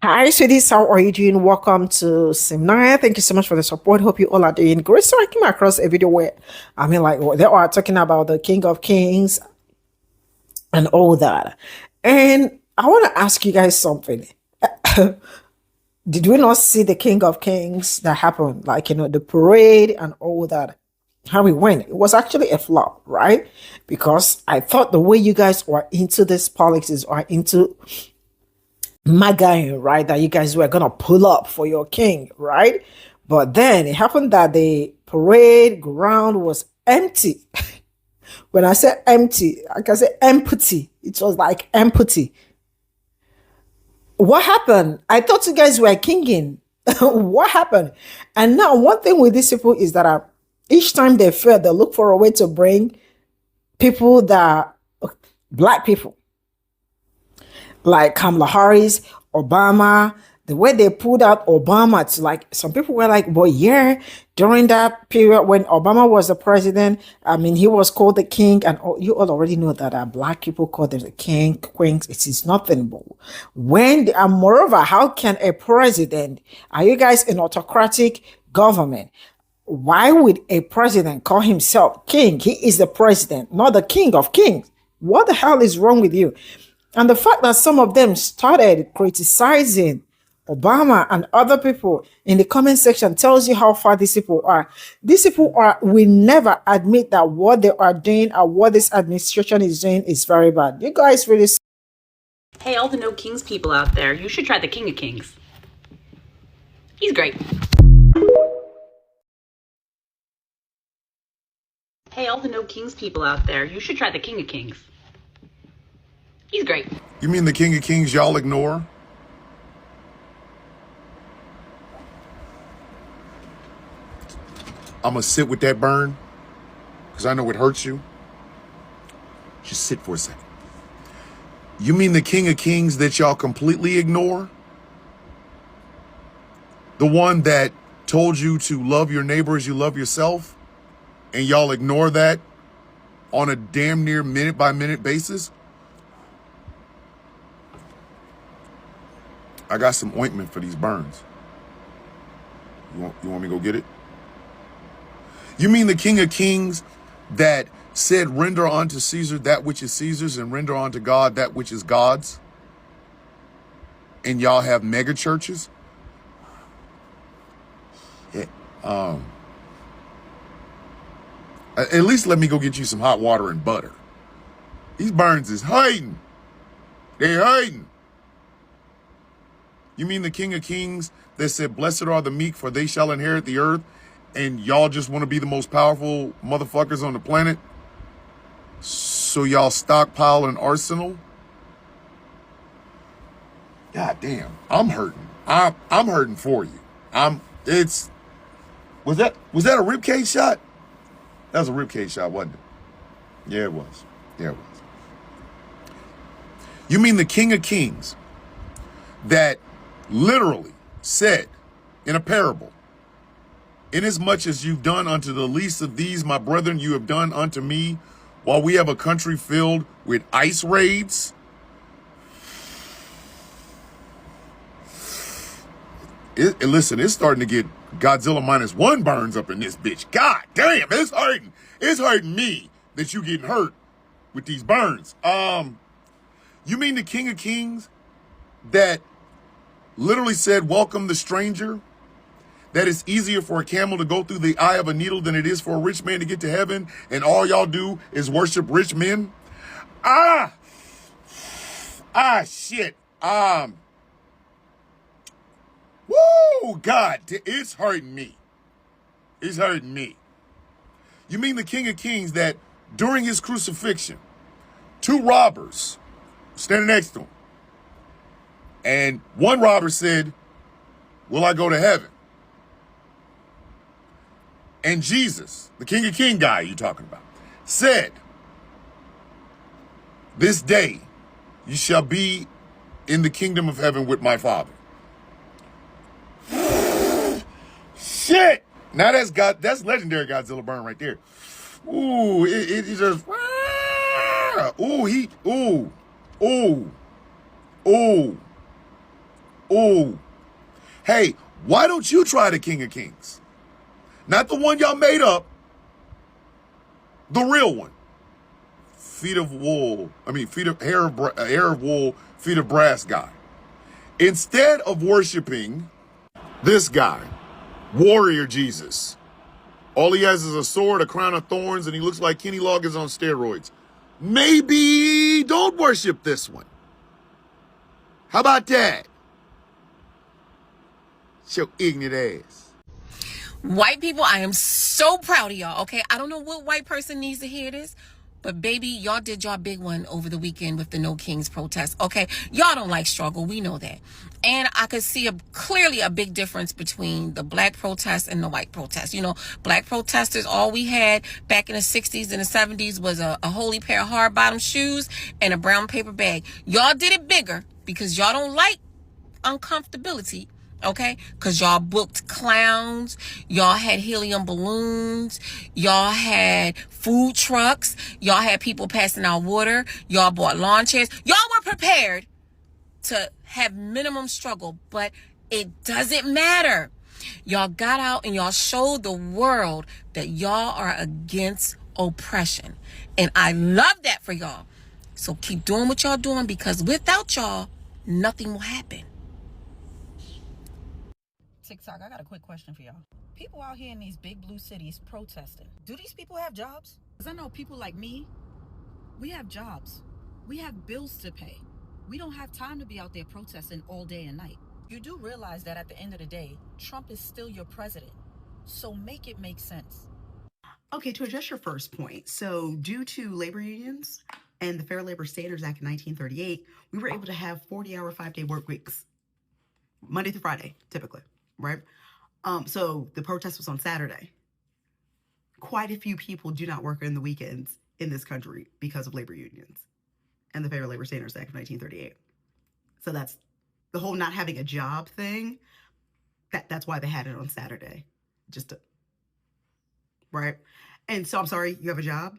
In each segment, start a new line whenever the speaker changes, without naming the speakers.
Hi, sweeties. How are you doing? Welcome to Seminar. Thank you so much for the support. Hope you all are doing great. So I came across a video where they are talking about the King of Kings and all that. And I want to ask you guys something. Did we not see the King of Kings that happened? Like, the parade and all that. How it went. It was actually a flop, right? Because I thought the way you guys were into this politics or into MAGA, right? That you guys were gonna pull up for your king, right? But then it happened that the parade ground was empty. When I say empty, I can say empty. It was like empty. What happened? I thought you guys were kinging. What happened? And now one thing with these people is that each time they fail, they look for a way to bring people that black people like Kamala Harris, Obama, the way they pulled out Obama, it's like some people were like, well, yeah, during that period when Obama was the president, I mean, he was called the king, and you all already know that black people call them the king, queens. It is nothing but when, and moreover, how can a president, are you guys an autocratic government? Why would a president call himself king? He is the president, not the king of kings. What the hell is wrong with you? And the fact that some of them started criticizing Obama and other people in the comment section tells you how far these people are. These people will never admit that what they are doing or what this administration is doing is very bad. You guys really.
Hey, all the No Kings people out there, you should try the King of Kings. He's great. Hey, all the No Kings people out there, you should try the King of Kings. He's great.
You mean the King of Kings y'all ignore? I'm gonna sit with that burn because I know it hurts you. Just sit for a second. You mean the King of Kings that y'all completely ignore? The one that told you to love your neighbor as you love yourself, and y'all ignore that on a damn near minute by minute basis? I got some ointment for these burns. You want me to go get it? You mean the King of Kings that said, render unto Caesar that which is Caesar's and render unto God that which is God's? And y'all have mega churches? Yeah, at least let me go get you some hot water and butter. These burns is hurting. They hurting. You mean the King of Kings that said, blessed are the meek, for they shall inherit the earth, and y'all just want to be the most powerful motherfuckers on the planet? So y'all stockpile an arsenal? God damn, I'm hurting. I'm hurting for you. Was that a ribcage shot? That was a ribcage shot, wasn't it? Yeah, it was. Yeah, it was. You mean the King of Kings that literally said in a parable, inasmuch as you've done unto the least of these, my brethren, you have done unto me, while we have a country filled with ice raids? Listen, it's starting to get Godzilla -1 burns up in this bitch. God damn, it's hurting. It's hurting me that you getting hurt with these burns. You mean the King of Kings that literally said, welcome the stranger, that it's easier for a camel to go through the eye of a needle than it is for a rich man to get to heaven, and all y'all do is worship rich men? Shit. Woo, God, it's hurting me. It's hurting me. You mean the King of Kings that during his crucifixion, 2 robbers standing next to him, and one robber said, will I go to heaven? And Jesus, the King of King guy you're talking about, said, this day you shall be in the kingdom of heaven with my Father. Shit! Now that's legendary Godzilla burn right there. Ooh, it just, ooh, ooh. Ooh. Hey, why don't you try the King of Kings? Not the one y'all made up, the real one. Feet of wool. I mean, hair of wool, feet of brass guy. Instead of worshiping this guy, Warrior Jesus, all he has is a sword, a crown of thorns, and he looks like Kenny Loggins on steroids. Maybe don't worship this one. How about that? Your ignorant ass.
White people, I am so proud of y'all, okay? I don't know what white person needs to hear this, but baby, y'all did y'all big one over the weekend with the No Kings protest, okay? Y'all don't like struggle, we know that. And I could see clearly a big difference between the black protest and the white protest. You know, black protesters, all we had back in the 60s and the 70s was a holy pair of hard bottom shoes and a brown paper bag. Y'all did it bigger because y'all don't like uncomfortability. Okay, because y'all booked clowns, y'all had helium balloons, y'all had food trucks, y'all had people passing out water, y'all bought lawn chairs. Y'all were prepared to have minimum struggle, but it doesn't matter. Y'all got out and y'all showed the world that y'all are against oppression. And I love that for y'all. So keep doing what y'all doing, because without y'all, nothing will happen.
TikTok, I got a quick question for y'all. People out here in these big blue cities protesting, do these people have jobs? Because I know people like me, we have jobs. We have bills to pay. We don't have time to be out there protesting all day and night. You do realize that at the end of the day, Trump is still your president. So make it make sense.
Okay, to address your first point, so due to labor unions and the Fair Labor Standards Act in 1938, we were able to have 40-hour, 5-day work weeks, Monday through Friday, typically, right? So the protest was on Saturday. Quite a few people do not work in the weekends in this country because of labor unions and the Fair Labor Standards Act of 1938. So that's the whole not having a job thing. That's why they had it on Saturday, right? And so I'm sorry, you have a job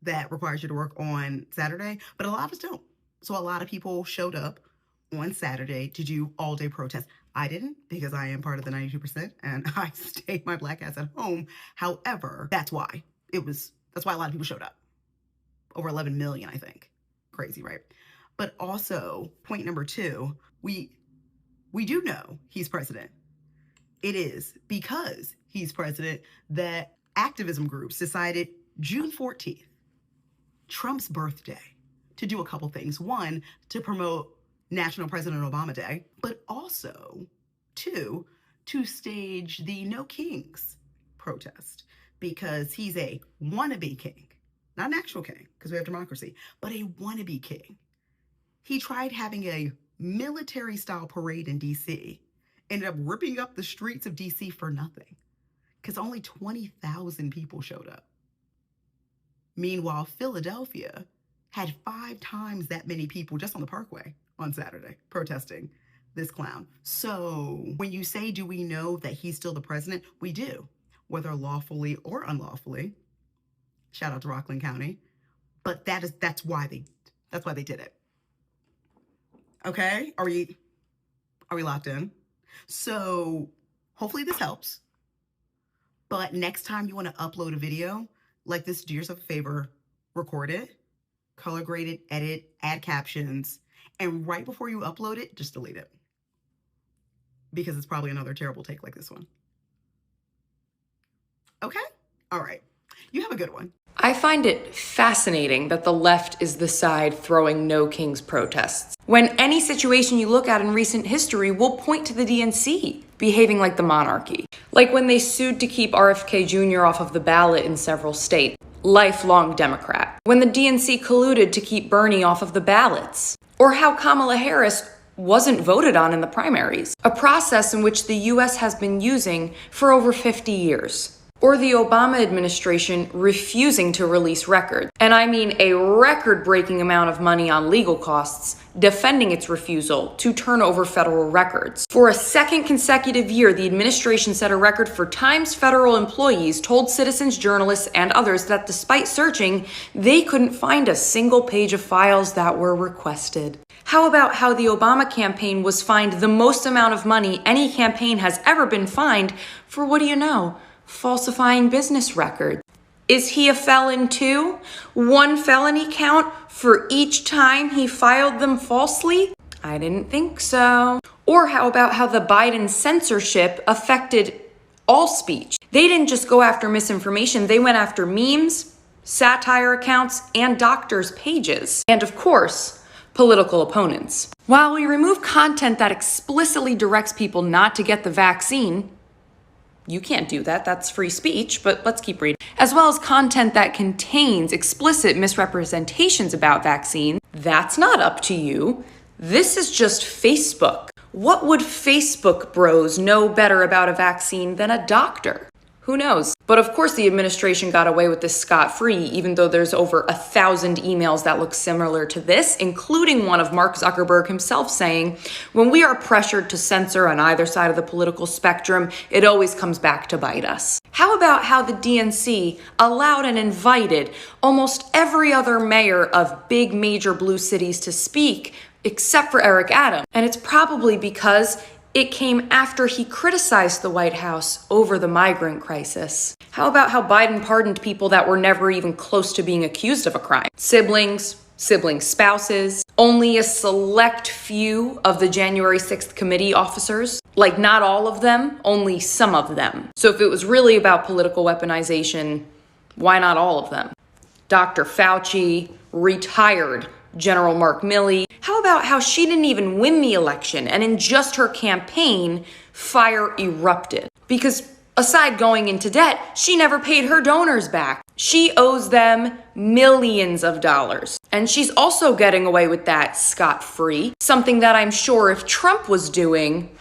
that requires you to work on Saturday, but a lot of us don't. So a lot of people showed up on Saturday to do all-day protests. I didn't, because I am part of the 92% and I stayed my black ass at home. However, that's why a lot of people showed up. Over 11 million, I think. Crazy, right? But also, point number 2, we do know he's president. It is because he's president that activism groups decided June 14th, Trump's birthday, to do a couple things. One, to promote National President Obama Day, but also 2, to stage the No Kings protest, because he's a wannabe king, not an actual king, because we have democracy, but a wannabe king. He tried having a military-style parade in D.C., ended up ripping up the streets of D.C. for nothing, because only 20,000 people showed up. Meanwhile, Philadelphia had 5 times that many people just on the Parkway on Saturday protesting this clown. So when you say, do we know that he's still the president? We do, whether lawfully or unlawfully. Shout out to Rockland County. But that's why they did it. Okay? Are we locked in? So hopefully this helps. But next time you want to upload a video like this, do yourself a favor, record it, color grade it, edit, add captions, and right before you upload it, just delete it. Because it's probably another terrible take like this one. Okay? All right. You have a good one.
I find it fascinating that the left is the side throwing No Kings protests, when any situation you look at in recent history will point to the DNC behaving like the monarchy. Like when they sued to keep RFK Jr. off of the ballot in several states. Lifelong Democrat. When the DNC colluded to keep Bernie off of the ballots. Or how Kamala Harris wasn't voted on in the primaries. A process in which the US has been using for over 50 years. or the Obama administration refusing to release records. And I mean a record-breaking amount of money on legal costs defending its refusal to turn over federal records. For a second consecutive year, the administration set a record for times federal employees told citizens, journalists, and others that despite searching, they couldn't find a single page of files that were requested. How about how the Obama campaign was fined the most amount of money any campaign has ever been fined for, what do you know, falsifying business records? Is he a felon too? One felony count for each time he filed them falsely? I didn't think so. Or how about how the Biden censorship affected all speech? They didn't just go after misinformation, they went after memes, satire accounts, and doctors' pages. And of course, political opponents. While we remove content that explicitly directs people not to get the vaccine, you can't do that, that's free speech, but let's keep reading. As well as content that contains explicit misrepresentations about vaccines, that's not up to you. This is just Facebook. What would Facebook bros know better about a vaccine than a doctor? Who knows? But of course the administration got away with this scot-free, even though there's over 1,000 emails that look similar to this, including one of Mark Zuckerberg himself saying, when we are pressured to censor on either side of the political spectrum, it always comes back to bite us. How about how the DNC allowed and invited almost every other mayor of big major blue cities to speak, except for Eric Adams? And it's probably because it came after he criticized the White House over the migrant crisis. How about how Biden pardoned people that were never even close to being accused of a crime? Siblings, sibling spouses, only a select few of the January 6th committee officers. Like not all of them, only some of them. So if it was really about political weaponization, why not all of them? Dr. Fauci, retired General Mark Milley. How about how she didn't even win the election and in just her campaign, fire erupted? Because aside going into debt, she never paid her donors back. She owes them millions of dollars. And she's also getting away with that scot-free, something that I'm sure if Trump was doing,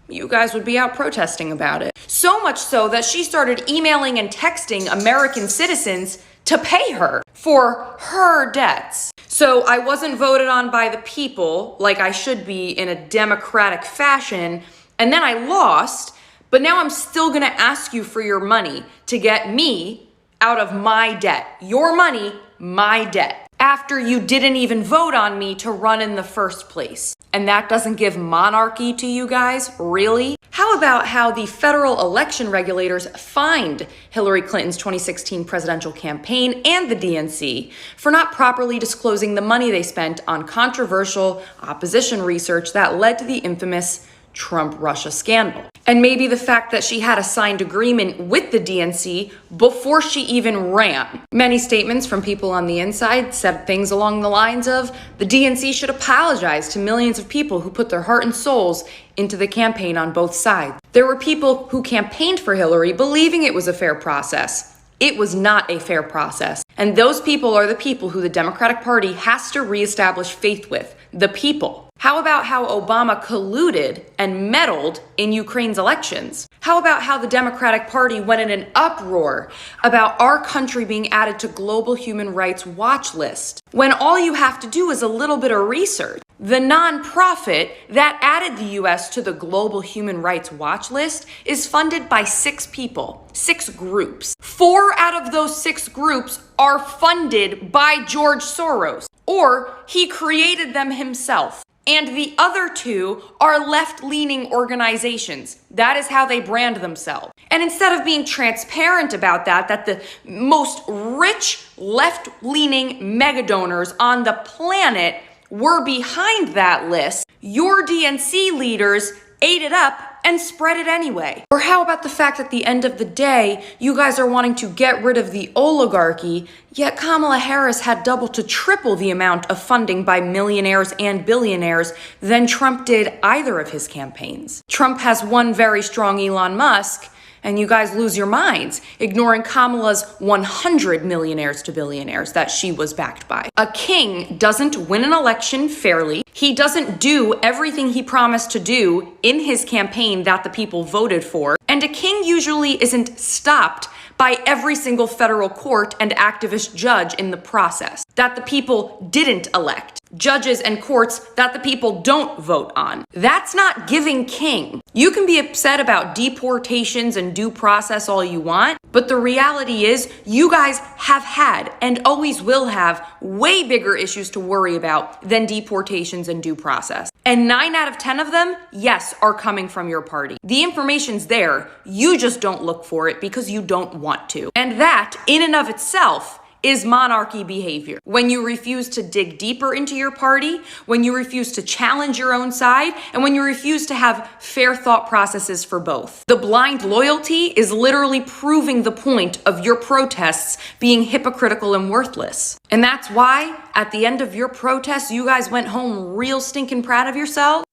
you guys would be out protesting about it. So much so that she started emailing and texting American citizens to pay her for her debts. So I wasn't voted on by the people like I should be in a democratic fashion, and then I lost, but now I'm still gonna ask you for your money to get me out of my debt. Your money, my debt. After you didn't even vote on me to run in the first place. And that doesn't give monarchy to you guys, really? How about how the federal election regulators fined Hillary Clinton's 2016 presidential campaign and the DNC for not properly disclosing the money they spent on controversial opposition research that led to the infamous Trump-Russia scandal? And maybe the fact that she had a signed agreement with the DNC before she even ran. Many statements from people on the inside said things along the lines of, the DNC should apologize to millions of people who put their heart and souls into the campaign on both sides. There were people who campaigned for Hillary believing it was a fair process. It was not a fair process. And those people are the people who the Democratic Party has to reestablish faith with, the people. How about how Obama colluded and meddled in Ukraine's elections? How about how the Democratic Party went in an uproar about our country being added to global human rights watch list, when all you have to do is a little bit of research? The nonprofit that added the US to the global human rights watch list is funded by 6 people, 6 groups. 4 out of those 6 groups are funded by George Soros, or he created them himself. And the other 2 are left-leaning organizations. That is how they brand themselves. And instead of being transparent about that the most rich left-leaning mega donors on the planet were behind that list, your DNC leaders ate it up and spread it anyway. Or how about the fact that at the end of the day, you guys are wanting to get rid of the oligarchy, yet Kamala Harris had double to triple the amount of funding by millionaires and billionaires than Trump did either of his campaigns. Trump has one very strong Elon Musk, and you guys lose your minds, ignoring Kamala's 100 millionaires to billionaires that she was backed by. A king doesn't win an election fairly. He doesn't do everything he promised to do in his campaign that the people voted for. And a king usually isn't stopped by every single federal court and activist judge in the process that the people didn't elect, judges and courts that the people don't vote on. That's not giving king. You can be upset about deportations and due process all you want, but the reality is you guys have had and always will have way bigger issues to worry about than deportations and due process. And 9 out of 10 of them, yes, are coming from your party. The information's there. You just don't look for it because you don't want to. And that, in and of itself, is monarchy behavior. When you refuse to dig deeper into your party, when you refuse to challenge your own side, and when you refuse to have fair thought processes for both. The blind loyalty is literally proving the point of your protests being hypocritical and worthless. And that's why, at the end of your protests, you guys went home real stinking proud of yourselves.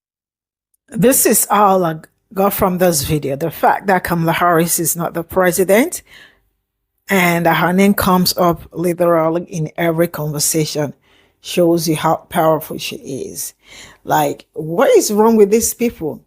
This is all I got from this video. The fact that Kamala Harris is not the president and her name comes up literally in every conversation shows you how powerful she is. Like, what is wrong with these people?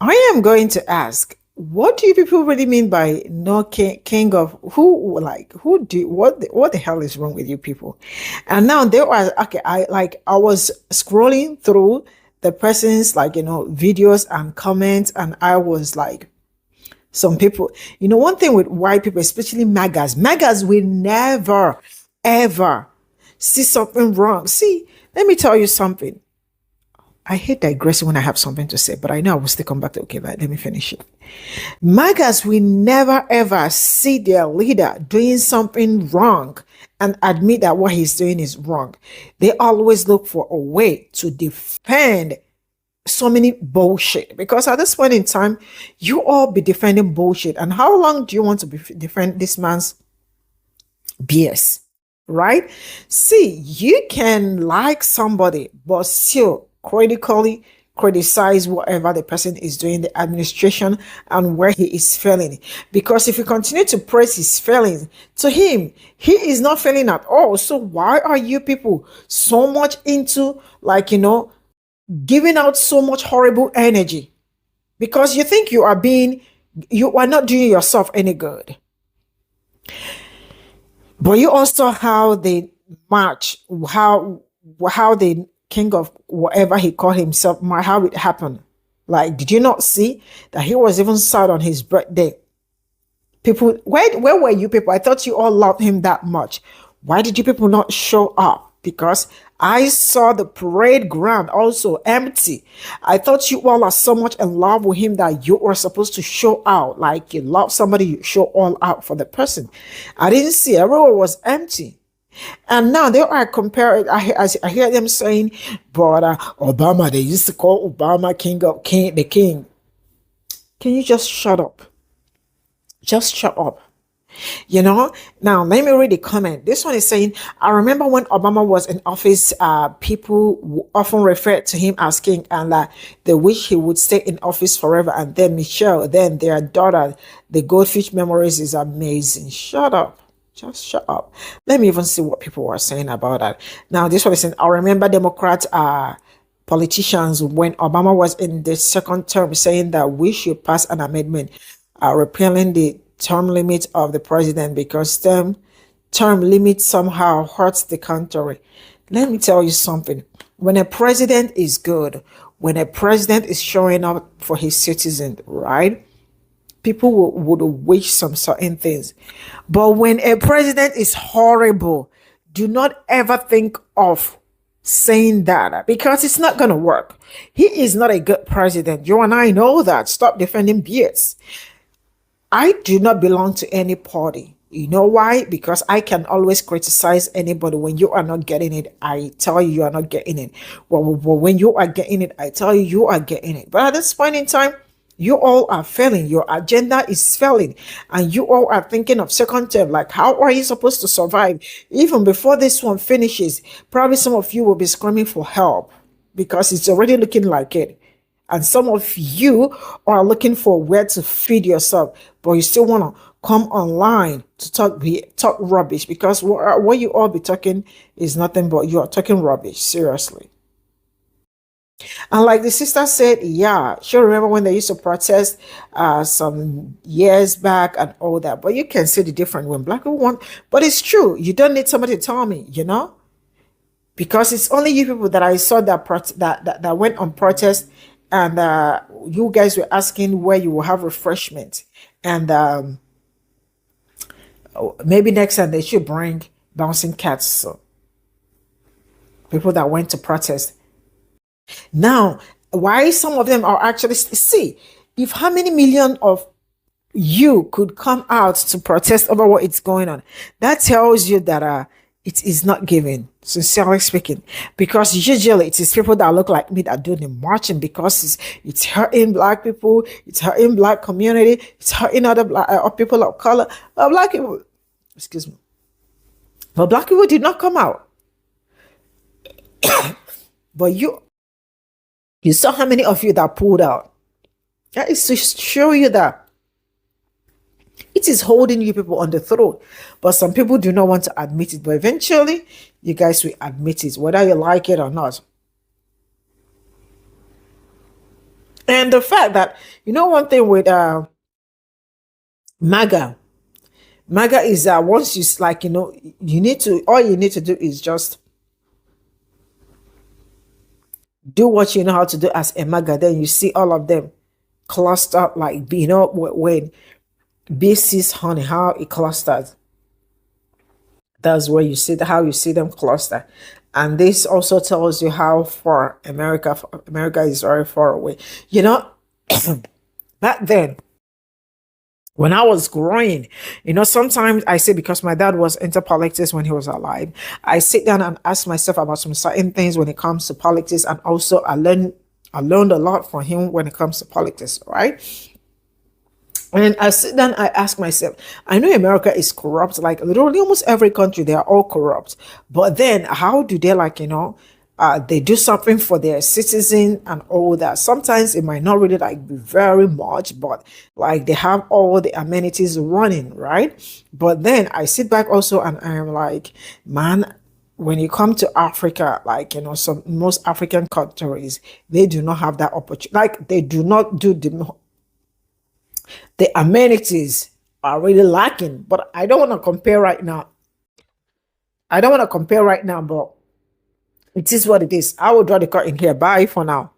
I am going to ask, what do you people really mean by no king of who? Like, what the hell is wrong with you people? And now there was, okay, I was scrolling through the person's videos and comments, and I was like, some people, one thing with white people, especially MAGAs will never, ever see something wrong. See, let me tell you something. I hate digressing when I have something to say, but I know I will still come back to, okay, but let me finish it. MAGAs will never, ever see their leader doing something wrong and admit that what he's doing is wrong. They always look for a way to defend so many bullshit, because at this point in time, you all be defending bullshit. And how long do you want to defend this man's BS, right? See, you can like somebody, but still critically criticize whatever the person is doing, the administration, and where he is failing. Because if you continue to praise his failings, to him, he is not failing at all. So why are you people so much into giving out so much horrible energy? Because you think you are not doing yourself any good. But you also how they march, how the king of whatever he called himself, how it happened. Like, did you not see that he was even sad on his birthday? People, where were you people? I thought you all loved him that much. Why did you people not show up? Because I saw the parade ground also empty. I thought you all are so much in love with him that you were supposed to show out. Like you love somebody, you show all out for the person. I didn't see. Everywhere was empty. And now they are comparing. I hear them saying, but Obama, they used to call Obama the king. Can you just shut up? Just shut up. Now let me read the comment. This one is saying, I remember when Obama was in office, people often referred to him as king, and they wish he would stay in office forever. And then Michelle, then their daughter, the goldfish memories is amazing. Shut up. Just shut up. Let me even see what people were saying about that. Now this one is saying, I remember Democrat politicians when Obama was in the second term saying that we should pass an amendment repealing the term limit of the president because term limit somehow hurts the country. Let me tell you something. When a president is good, when a president is showing up for his citizens, right? People would wish some certain things. But when a president is horrible, do not ever think of saying that, because it's not going to work. He is not a good president. You and I know that. Stop defending BS. I do not belong to any party. You know why? Because I can always criticize anybody. When you are not getting it, I tell you are not getting it. Well, when you are getting it, I tell you are getting it. But at this point in time, you all are failing. Your agenda is failing. And you all are thinking of second term. Like, how are you supposed to survive? Even before this one finishes, probably some of you will be screaming for help because it's already looking like it. And some of you are looking for where to feed yourself, but you still want to come online to talk rubbish, because what you all be talking is nothing but you are talking rubbish. Seriously. And like the sister said, yeah, she'll remember when they used to protest some years back and all that. But you can see the difference when black people want. But it's true. You don't need somebody to tell me, because it's only you people that I saw that that went on protest, and you guys were asking where you will have refreshment, and maybe next time they should bring bouncing cats. So people that went to protest. Now, why some of them are actually see, if how many million of you could come out to protest over what is going on, that tells you that it is not given, sincerely speaking, because usually it is people that look like me that do the marching, because it's hurting black people, it's hurting black community, it's hurting other people of color, black people, excuse me, but black people did not come out. But you saw how many of you that pulled out. That is to show you that it is holding you people on the throat. But some people do not want to admit it. But eventually, you guys will admit it, whether you like it or not. And the fact that, one thing with MAGA is once you, all you need to do is just do what you know how to do as a MAGA. Then you see all of them cluster, like, when BC's honey, how it clusters. That's where you see how you see them cluster. And this also tells you how far America is very far away. Back then, when I was growing, sometimes I say, because my dad was into politics when he was alive, I sit down and ask myself about some certain things when it comes to politics. And also I learned a lot from him when it comes to politics, right? And I sit down, I ask myself, I know America is corrupt, like literally almost every country, they are all corrupt. But then how do they they do something for their citizens and all that? Sometimes it might not really be very much, but they have all the amenities running, right? But then I sit back also and I'm like, man, when you come to Africa, most African countries, they do not have that opportunity. They do not do the amenities are really lacking. But I don't want to compare right now. But it is what it is. I will draw the curtain here. Bye for now.